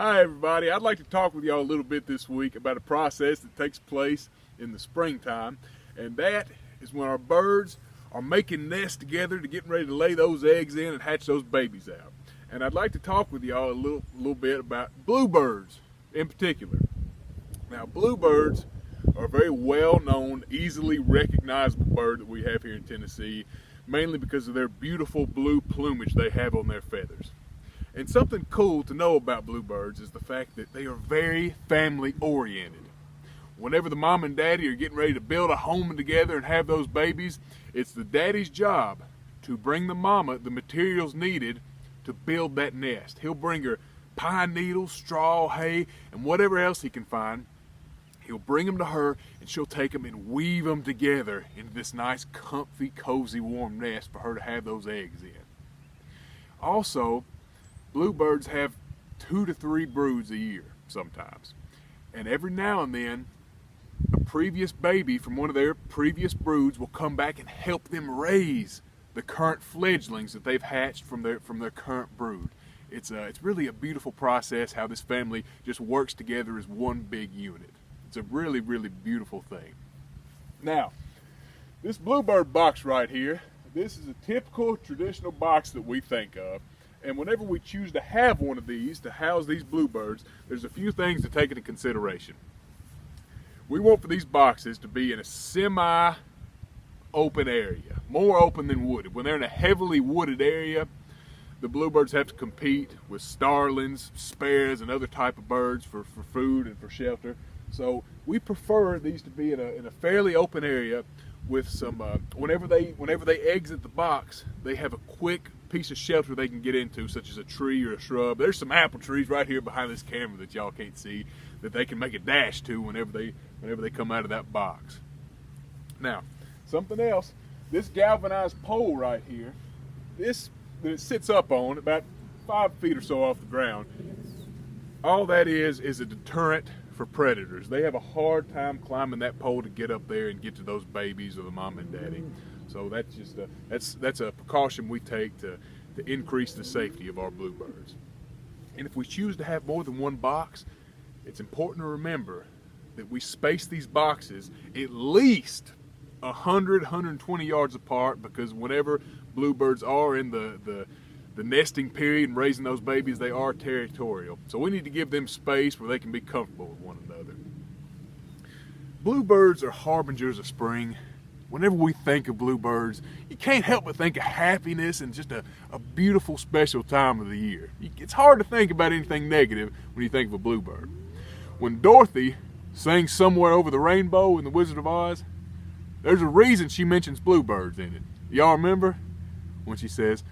Hi everybody, I'd like to talk with y'all a little bit this week about a process that takes place in the springtime, and that is when our birds are making nests together to getting ready to lay those eggs in and hatch those babies out. And I'd like to talk with y'all a little bit about bluebirds in particular. Now, bluebirds are a very well-known, easily recognizable bird that we have here in Tennessee, mainly because of their beautiful blue plumage they have on their feathers. And something cool to know about bluebirds is the fact that they are very family oriented. Whenever the mom and daddy are getting ready to build a home together and have those babies, it's the daddy's job to bring the mama the materials needed to build that nest. He'll bring her pine needles, straw, hay, and whatever else he can find. He'll bring them to her and she'll take them and weave them together into this nice, comfy, cozy, warm nest for her to have those eggs in. Also, bluebirds have 2 to 3 broods a year sometimes. And every now and then, a previous baby from one of their previous broods will come back and help them raise the current fledglings that they've hatched from their current brood. It's really a beautiful process how this family just works together as one big unit. It's a really, really beautiful thing. Now, this bluebird box right here, this is a typical traditional box that we think of. And whenever we choose to have one of these to house these bluebirds, there's a few things to take into consideration. We want for these boxes to be in a semi-open area, more open than wooded. When they're in a heavily wooded area, the bluebirds have to compete with starlings, sparrows, and other type of birds for food and for shelter. So we prefer these to be in a fairly open area with some, whenever they exit the box, they have a quick piece of shelter they can get into, such as a tree or a shrub. There's some apple trees right here behind this camera that y'all can't see that they can make a dash to whenever they come out of that box. Now, something else, this galvanized pole right here, this that it sits up on about 5 feet or so off the ground, all that is a deterrent for predators. They have a hard time climbing that pole to get up there and get to those babies or the mom and daddy. So that's just that's a precaution we take to increase the safety of our bluebirds. And if we choose to have more than one box, it's important to remember that we space these boxes at least 120 yards apart, because whenever bluebirds are in the nesting period and raising those babies, they are territorial. So we need to give them space where they can be comfortable with one another. Bluebirds are harbingers of spring. Whenever we think of bluebirds, you can't help but think of happiness and just a beautiful, special time of the year. It's hard to think about anything negative when you think of a bluebird. When Dorothy sings Somewhere Over the Rainbow in The Wizard of Oz, there's a reason she mentions bluebirds in it. Y'all remember? When she says,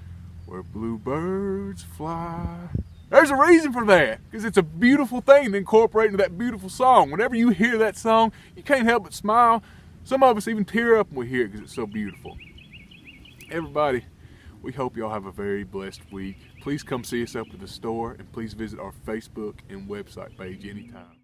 "Where bluebirds fly." There's a reason for that, because it's a beautiful thing to incorporate into that beautiful song. Whenever you hear that song, you can't help but smile. Some of us even tear up when we hear it because it's so beautiful. Everybody, we hope y'all have a very blessed week. Please come see us up at the store, and please visit our Facebook and website page anytime.